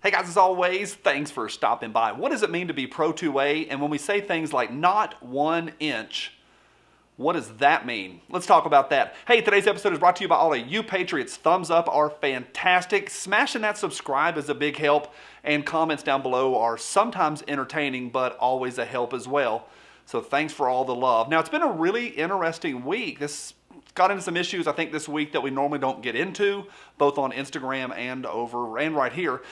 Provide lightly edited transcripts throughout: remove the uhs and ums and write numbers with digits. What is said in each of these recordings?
Hey guys, as always, thanks for stopping by. What does it mean to be pro 2A? And when we say things like not 1 inch, what does that mean? Let's talk about that. Hey, today's episode is brought to you by all of you Patriots. Thumbs up are fantastic. Smashing that subscribe is a big help, and comments down below are sometimes entertaining, but always a help as well. So thanks for all the love. Now, it's been a really interesting week. This got into some issues, I think, this week that we normally don't get into, both on Instagram and right here.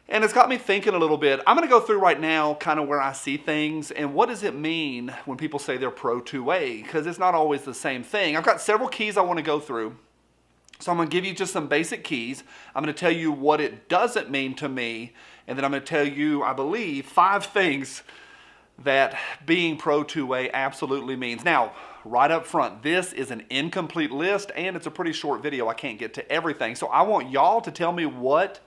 And it's got me thinking a little bit. I'm going to go through right now kind of where I see things and what does it mean when people say they're pro 2A, because it's not always the same thing. I've got several keys I want to go through. So I'm going to give you just some basic keys. I'm going to tell you what it doesn't mean to me, and then I'm going to tell you, I believe, 5 things that being pro 2A absolutely means. Now, right up front, this is an incomplete list and it's a pretty short video. I can't get to everything. So I want y'all to tell me, what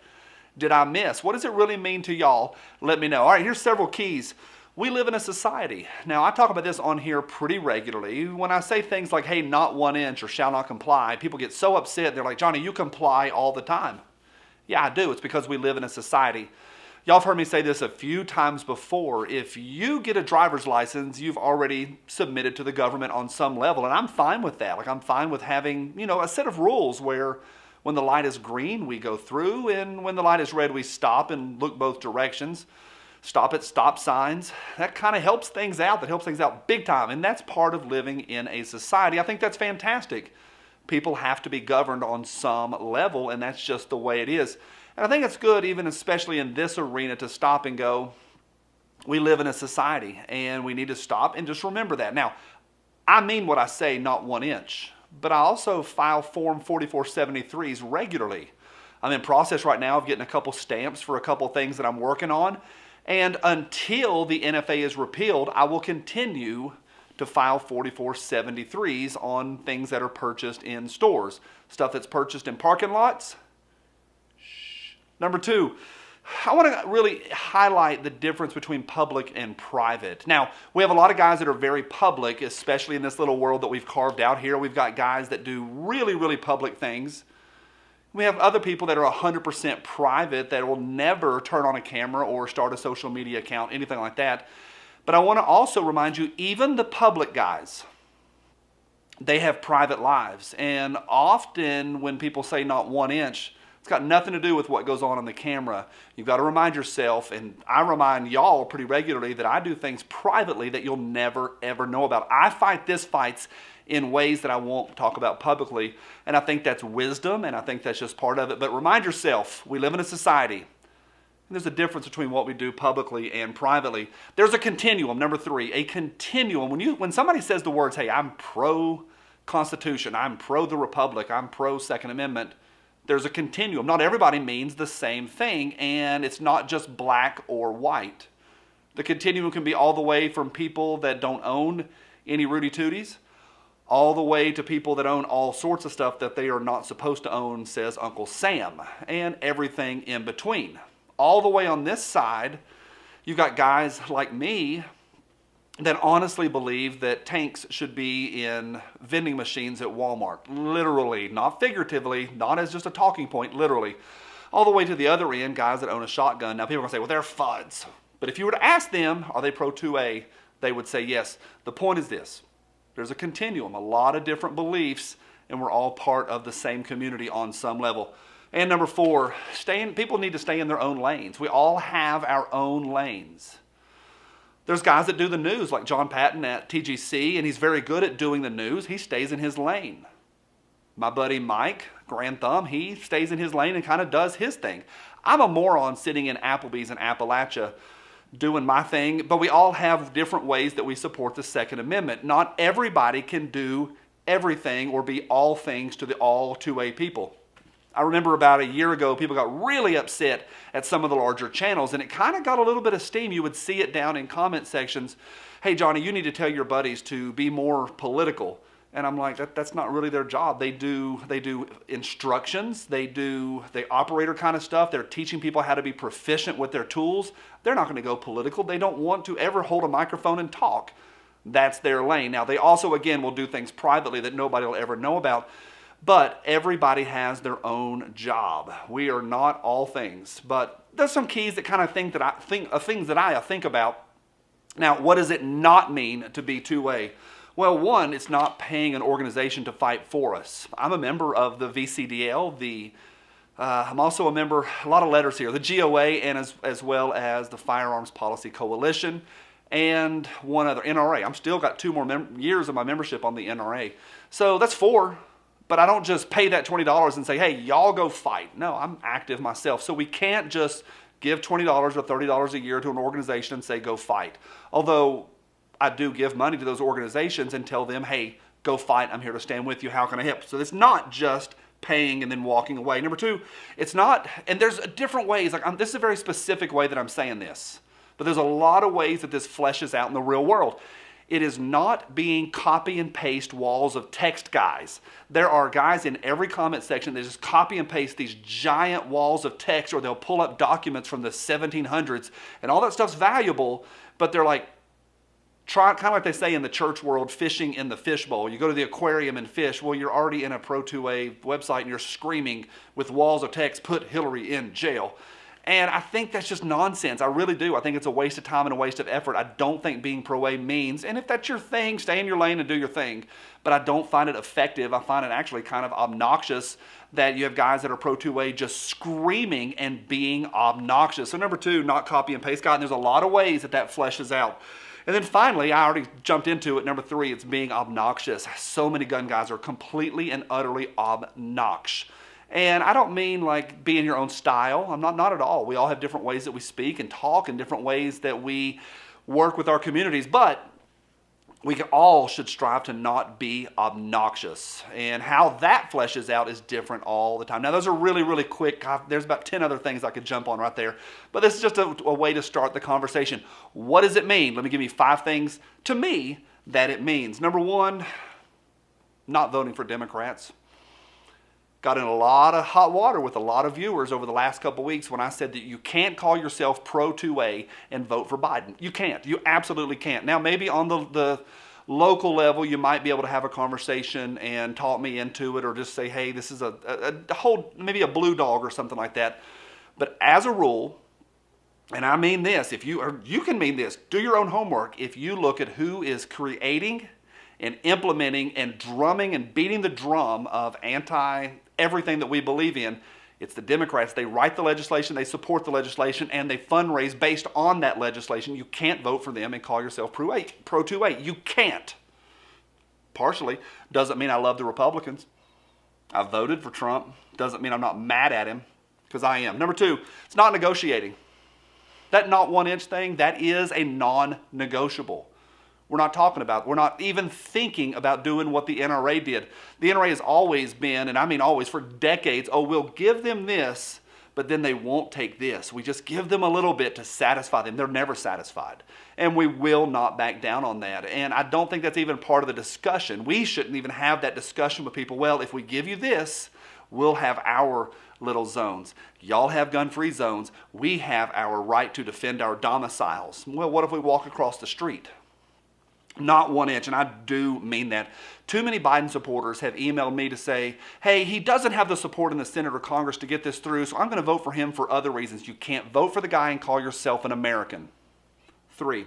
did I miss? What does it really mean to y'all? Let me know. All right, here's several keys. We live in a society. Now, I talk about this on here pretty regularly. When I say things like, hey, not 1 inch or shall not comply, people get so upset. They're like, Johnny, you comply all the time. Yeah, I do. It's because we live in a society. Y'all have heard me say this a few times before. If you get a driver's license, you've already submitted to the government on some level, and I'm fine with that. Like, I'm fine with having, a set of rules where when the light is green, we go through, and when the light is red, we stop and look both directions. Stop at stop signs. That kind of helps things out. That helps things out big time, and that's part of living in a society. I think that's fantastic. People have to be governed on some level, and that's just the way it is. And I think it's good, even especially in this arena, to stop and go, we live in a society, and we need to stop and just remember that. Now, I mean what I say, not 1 inch. But I also file Form 4473s regularly. I'm in process right now of getting a couple stamps for a couple things that I'm working on. And until the NFA is repealed, I will continue to file 4473s on things that are purchased in stores. Stuff that's purchased in parking lots. Shh. Number 2. I want to really highlight the difference between public and private. Now, we have a lot of guys that are very public, especially in this little world that we've carved out here. We've got guys that do really, really public things. We have other people that are 100% private that will never turn on a camera or start a social media account, anything like that. But I want to also remind you, even the public guys, they have private lives. And often when people say not 1 inch, it's got nothing to do with what goes on the camera. You've got to remind yourself, and I remind y'all pretty regularly, that I do things privately that you'll never, ever know about. I fight this fights in ways that I won't talk about publicly, and I think that's wisdom, and I think that's just part of it. But remind yourself, we live in a society, and there's a difference between what we do publicly and privately. There's a continuum. Number 3, a continuum. When somebody says the words, hey, I'm pro-Constitution, I'm pro the Republic, I'm pro-Second Amendment, there's a continuum. Not everybody means the same thing, and it's not just black or white. The continuum can be all the way from people that don't own any Rudy Tooties, all the way to people that own all sorts of stuff that they are not supposed to own, says Uncle Sam, and everything in between. All the way on this side, you've got guys like me that honestly believe that tanks should be in vending machines at Walmart. Literally, not figuratively, not as just a talking point, literally. All the way to the other end, guys that own a shotgun. Now people are going to say, well, they're FUDs. But if you were to ask them, are they pro 2A? They would say yes. The point is this. There's a continuum, a lot of different beliefs, and we're all part of the same community on some level. And number 4, people need to stay in their own lanes. We all have our own lanes. There's guys that do the news, like John Patton at TGC, and he's very good at doing the news. He stays in his lane. My buddy Mike, Grand Thumb, he stays in his lane and kind of does his thing. I'm a moron sitting in Applebee's in Appalachia doing my thing, but we all have different ways that we support the Second Amendment. Not everybody can do everything or be all things to the all 2A people. I remember about a year ago, people got really upset at some of the larger channels, and it kind of got a little bit of steam. You would see it down in comment sections. Hey, Johnny, you need to tell your buddies to be more political. And I'm like, that's not really their job. They do instructions. They operator kind of stuff. They're teaching people how to be proficient with their tools. They're not going to go political. They don't want to ever hold a microphone and talk. That's their lane. Now, they also, again, will do things privately that nobody will ever know about. But everybody has their own job. We are not all things. But there's some keys that kind of things that I think about. Now, what does it not mean to be two-way? Well, one, it's not paying an organization to fight for us. I'm a member of the VCDL, I'm also a member, a lot of letters here, the GOA, and as well as the Firearms Policy Coalition, and one other, NRA. I'm still got 2 more years of my membership on the NRA. So that's 4, but I don't just pay that $20 and say, hey, y'all go fight. No, I'm active myself. So we can't just give $20 or $30 a year to an organization and say, go fight. Although I do give money to those organizations and tell them, hey, go fight. I'm here to stand with you. How can I help? So it's not just paying and then walking away. Number 2, it's not, and there's different ways. This is a very specific way that I'm saying this, but there's a lot of ways that this fleshes out in the real world. It is not being copy and paste walls of text guys. There are guys in every comment section that just copy and paste these giant walls of text, or they'll pull up documents from the 1700s, and all that stuff's valuable, but they're like, kind of like they say in the church world, fishing in the fishbowl. You go to the aquarium and fish. Well, you're already in a Pro2A website and you're screaming with walls of text, put Hillary in jail. And I think that's just nonsense. I really do. I think it's a waste of time and a waste of effort. I don't think being pro-A means, and if that's your thing, stay in your lane and do your thing. But I don't find it effective. I find it actually kind of obnoxious that you have guys that are pro-2A just screaming and being obnoxious. So number 2, not copy and paste. God, and there's a lot of ways that fleshes out. And then finally, I already jumped into it, number 3, it's being obnoxious. So many gun guys are completely and utterly obnoxious. And I don't mean like being your own style. I'm not at all. We all have different ways that we speak and talk and different ways that we work with our communities. But we all should strive to not be obnoxious. And how that fleshes out is different all the time. Now, those are really, really quick. There's about 10 other things I could jump on right there. But this is just a way to start the conversation. What does it mean? Let me give you 5 things to me that it means. Number 1, not voting for Democrats. Got in a lot of hot water with a lot of viewers over the last couple weeks when I said that you can't call yourself pro-2A and vote for Biden. You can't. You absolutely can't. Now, maybe on the local level, you might be able to have a conversation and talk me into it, or just say, hey, this is a whole, maybe a blue dog or something like that. But as a rule, and I mean this, you can mean this, do your own homework. If you look at who is creating and implementing and drumming and beating the drum of everything that we believe in, it's the Democrats. They write the legislation, they support the legislation, and they fundraise based on that legislation. You can't vote for them and call yourself pro-2A. You can't. Partially doesn't mean I love the Republicans. I voted for Trump. Doesn't mean I'm not mad at him, because I am. Number 2, it's not negotiating. That not 1 inch thing, that is a non-negotiable. We're not even thinking about doing what the NRA did. The NRA has always been, and I mean always, for decades, we'll give them this, but then they won't take this. We just give them a little bit to satisfy them. They're never satisfied. And we will not back down on that. And I don't think that's even part of the discussion. We shouldn't even have that discussion with people. Well, if we give you this, we'll have our little zones. Y'all have gun-free zones. We have our right to defend our domiciles. Well, what if we walk across the street? Not 1 inch, and I do mean that. Too many Biden supporters have emailed me to say, hey, he doesn't have the support in the Senate or Congress to get this through, so I'm going to vote for him for other reasons. You can't vote for the guy and call yourself an American. 3,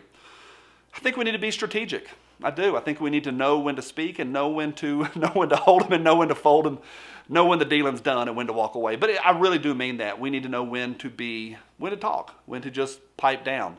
I think we need to be strategic. I do. I think we need to know when to speak and know when to hold him and know when to fold him, know when the dealing's done and when to walk away. But I really do mean that. We need to know when to talk, when to just pipe down.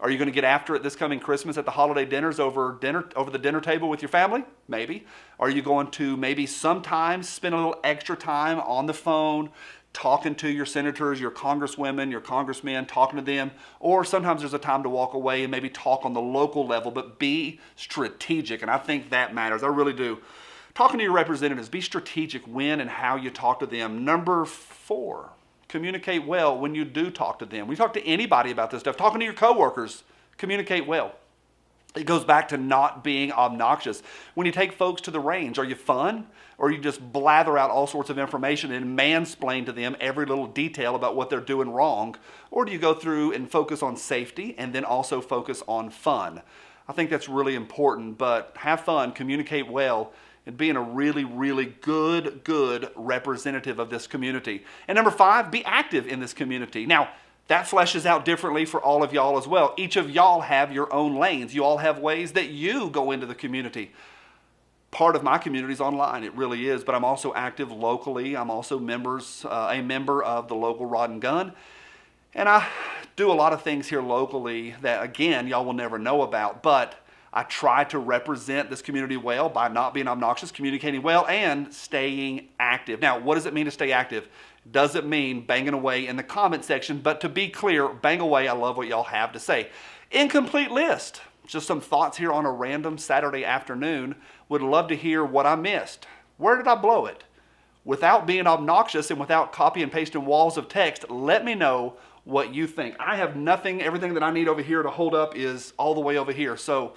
Are you going to get after it this coming Christmas at the holiday dinners over the dinner table with your family? Maybe. Are you going to maybe sometimes spend a little extra time on the phone talking to your senators, your congresswomen, your congressmen, talking to them? Or sometimes there's a time to walk away and maybe talk on the local level, but be strategic. And I think that matters. I really do. Talking to your representatives, be strategic when and how you talk to them. Number 4. Communicate well when you do talk to them. When you talk to anybody about this stuff, talking to your coworkers, communicate well. It goes back to not being obnoxious. When you take folks to the range, are you fun? Or you just blather out all sorts of information and mansplain to them every little detail about what they're doing wrong? Or do you go through and focus on safety and then also focus on fun? I think that's really important, but have fun, communicate well, and being a really, really good representative of this community. And number 5, be active in this community. Now, that fleshes out differently for all of y'all as well. Each of y'all have your own lanes. You all have ways that you go into the community. Part of my community is online, it really is, but I'm also active locally. I'm also a member of the local Rod and Gun. And I do a lot of things here locally that, again, y'all will never know about, but I try to represent this community well by not being obnoxious, communicating well, and staying active. Now, what does it mean to stay active? Doesn't mean banging away in the comment section, but to be clear, bang away. I love what y'all have to say. Incomplete list. Just some thoughts here on a random Saturday afternoon. Would love to hear what I missed. Where did I blow it? Without being obnoxious and without copy and pasting walls of text, let me know what you think. I have nothing. Everything that I need over here to hold up is all the way over here. So,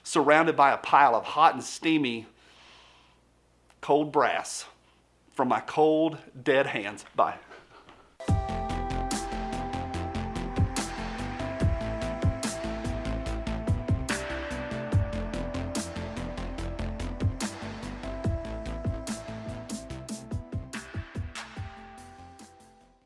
surrounded by a pile of hot and steamy cold brass from my cold, dead hands. Bye.